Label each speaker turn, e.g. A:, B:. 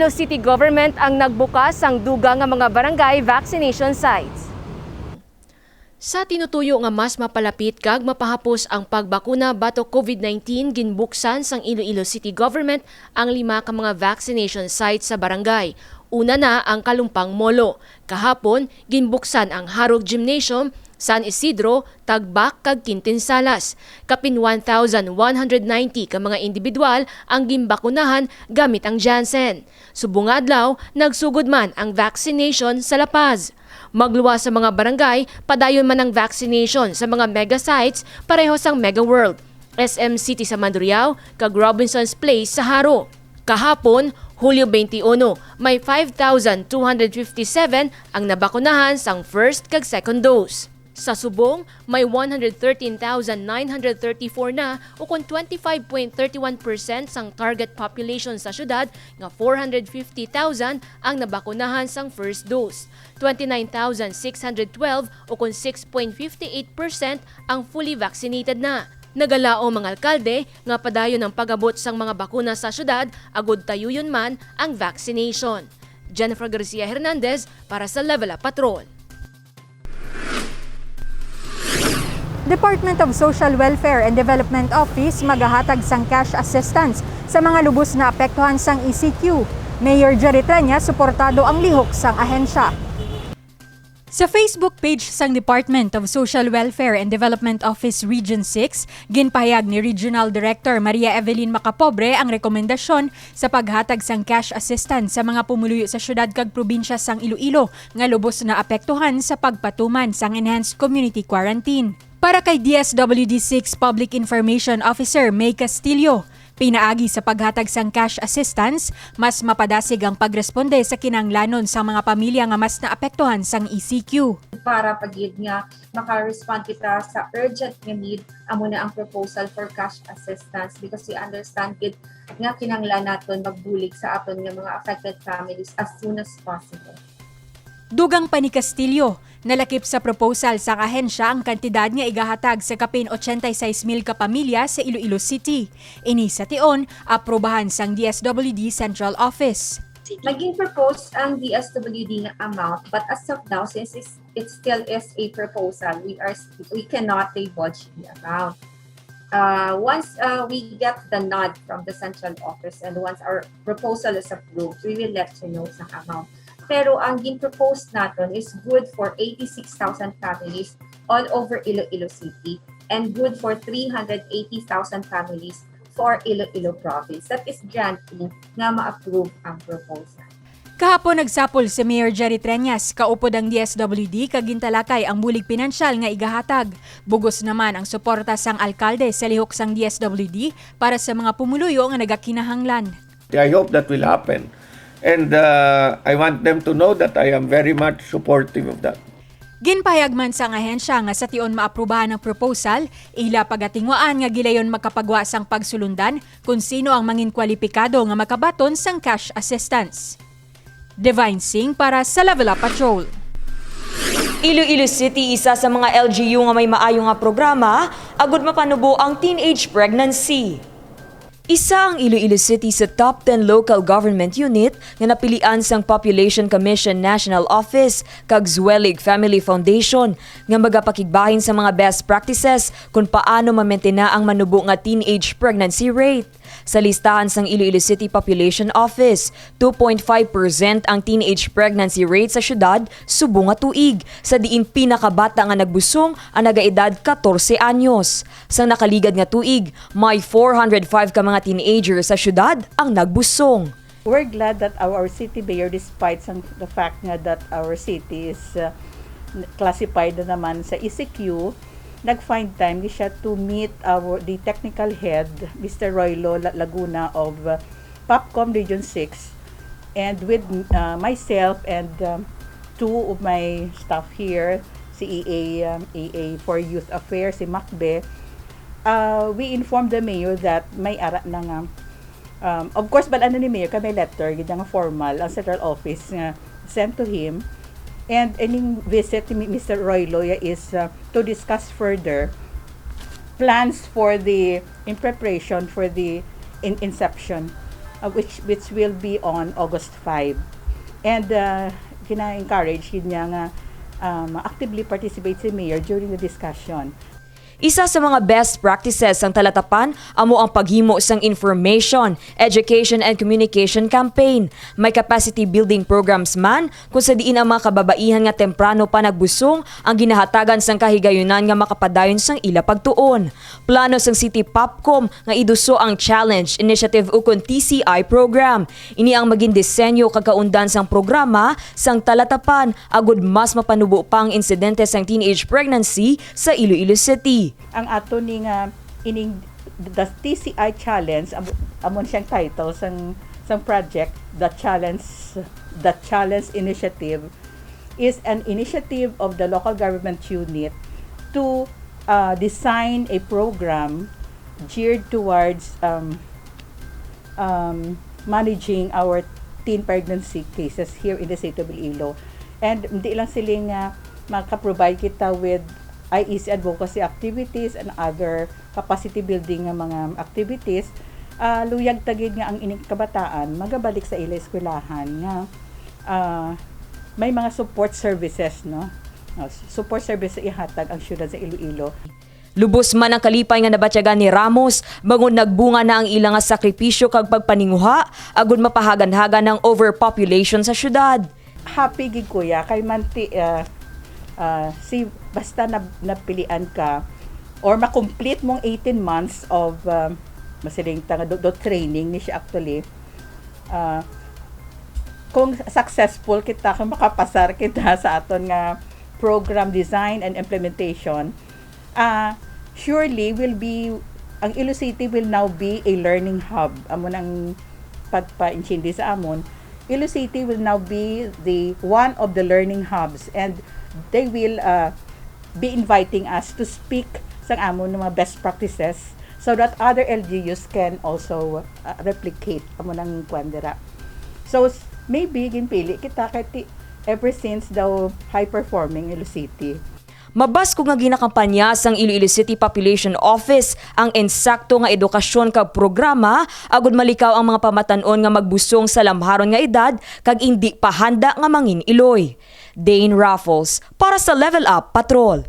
A: Iloilo City Government ang nagbukas ang dugang nga mga barangay vaccination sites. Sa tinutuyo nga mas mapalapit kag mapahapos ang pagbakuna batok COVID-19, ginbuksan sang Iloilo City Government ang 5 ka mga vaccination sites sa barangay. Una na ang Kalumpang Molo. Kahapon, ginbuksan ang Harog Gymnasium, San Isidro, Tagbak kag Quintinsalas. Kapin 1,190 ka mga individual ang gimbakunahan gamit ang Janssen. Subong adlaw, nagsugod man ang vaccination sa La Paz. Magluwas sa mga barangay, padayon man ang vaccination sa mga mega sites pareho sang Mega World, SM City sa Mandurriao, kag Robinson's Place sa Haro. Kahapon, Hulyo 21, may 5,257 ang nabakunahan sang first kag second dose. Sa Subong, may 113,934 na o kung 25.31% sang target population sa syudad nga 450,000 ang nabakunahan sang first dose. 29,612 o kung 6.58% ang fully vaccinated na. Nagalao mga alkalde nga padayon ang pag-abot sang mga bakuna sa syudad agud tayuyon man ang vaccination. Jennifer Garcia Hernandez para sa Level Up Patrol.
B: Department of Social Welfare and Development Office magahatag sang cash assistance sa mga lubos na apektuhan sang ECQ. Mayor Jerry Trenya suportado ang lihok sang ahensya. Sa Facebook page sang Department of Social Welfare and Development Office Region 6, ginpahayag ni Regional Director Maria Evelyn Macapobre ang rekomendasyon sa paghatag sang cash assistance sa mga pumuluyo sa syudad kag probinsya sang Iloilo nga lubos na apektuhan sa pagpatuman sang enhanced community quarantine. Para kay DSWD 6 Public Information Officer May Castillo, pinaagi sa paghatag sang cash assistance, mas mapadasig ang pagresponde sa kinahanglanon sa mga pamilya nga mas naapektuhan sang ECQ.
C: Para pagid nga maka-respond kita sa urgent nga need amo na ang proposal for cash assistance because we understand gid nga kinahanglan naton magbulig sa aton nga mga affected families as soon as possible.
B: Dugang pa ni Castillo, nalakip sa proposal sa ahensya ang kantidad nga igahatag sa kapin 86,000 ka pamilya sa Iloilo City. Ini sa tion, aprobahan sang DSWD Central Office.
C: Naging propose ang DSWD nga amount but as of now since it still is a proposal, we cannot divulge the amount. Once we get the nod from the central office and once our proposal is approved, we will let you know sa amount. Pero ang gin-propose natin is good for 86,000 families all over Iloilo City and good for 380,000 families for Iloilo Province. That is granting na ma-approve ang proposal.
B: Kahapon nagsapol si Mayor Jerry Treñas, kaupod ang DSWD kag gintalakay ang bulig pinansyal nga igahatag. Bugos naman ang suporta sang alkalde sa lihok sang DSWD para sa mga pumuluyo nga nagakinahanglan.
D: I hope that will happen. And I want them to know that I am very much supportive of that.
B: Ginpahayag man sang ahensya nga sa tion maaprubahan ang proposal, ila pagatingwaan nga gilayon makapagwa sang pagsulundan kung sino ang mangin kwalipikado nga makabaton sang cash assistance. Divine Singh para sa Level Up Patrol.
E: Iloilo City, isa sa mga LGU nga may maayo nga programa, agud mapanubo ang teenage pregnancy. Isa ang Iloilo City sa top 10 local government unit nga napilian sang Population Commission National Office kag Zwelig Family Foundation nga magapakigbahin sa mga best practices kung paano ma-maintain ang manubo nga teenage pregnancy rate. Sa listahan sang Iloilo City Population Office, 2.5% ang teenage pregnancy rate sa syudad subong nga tuig, sa diin pinakabata nga nagbusong ang nagaedad 14 anyos. Sa nakaligad nga tuig, may 405 ka mga teenagers sa syudad ang nagbusong.
F: We're glad that our city mayor, despite the fact nga that our city is classified na naman sa ECQ, nag-find time siya to meet the technical head, Mr. Roylo Laguna of POPCOM Region 6, and with myself and two of my staff here, si EA for Youth Affairs, si Macbe, we informed the mayor that may ara na nga. Of course, ano ni mayor, kami letter, ganyan nga formal, ang central office nga sent to him. And any visit ni Mr. Roy Loya is to discuss further plans for in preparation for the inception which will be on August 5. And kina-encourage yun niya nga actively participate si Mayor during the discussion.
E: Isa sa mga best practices ang talatapan amo ang paghimo sang information, education and communication campaign. May capacity building programs man kung sa diin ang mga kababaihan nga temprano pa nagbusong ang ginahatagan sang kahigayunan nga makapadayon sang ila pagtuon. Plano sang City Popcom nga iduso ang Challenge Initiative ukon TCI program. Ini ang maging disenyo kagkaundan sang programa sang talatapan agud mas mapanubo pang insidente sang teenage pregnancy sa Iloilo City.
F: Ang ato ni nga ining the TCI challenge amon siyang title sang project, the challenge initiative is an initiative of the local government unit to design a program geared towards managing our teen pregnancy cases here in the state of Iloilo. And hindi lang siling maka-provide kita with IEC advocacy activities and other capacity building nga mga activities, luyag tagid nga ang ining kabataan magabalik sa ila eskwelahan nga may mga support services, no? Support service ihatag ang syudad sa Iloilo.
E: Lubos man ang kalipay nga nabatyagan ni Ramos bangon nagbunga na ang ilang nga sakripisyo kag pagpaninguha agud mapahagan-hagan ng overpopulation sa syudad.
F: Happy gid kuya kay manti basta napilian ka or makomplete mong 18 months of masiling do training ni siya actually, kung successful kita, kung makapasar kita sa aton nga program design and implementation, surely ang Iloilo City will now be a learning hub. Amon ang pagpa-intindi sa amon, Iloilo City will now be one of the learning hubs, and they will be inviting us to speak sa amon ng mga best practices so that other LGUs can also replicate amon ang kwandera. So maybe ginpili kita kay ever since daw high performing Iloilo City.
E: Mabas kung nga ginakampanya sang Iloilo City Population Office ang ensakto nga edukasyon kag programa agud malikaw ang mga pamatan-on nga magbusong sa lamharon nga edad kag indi pa handa nga mangin iloy. Dane Raffles para sa Level Up Patrol.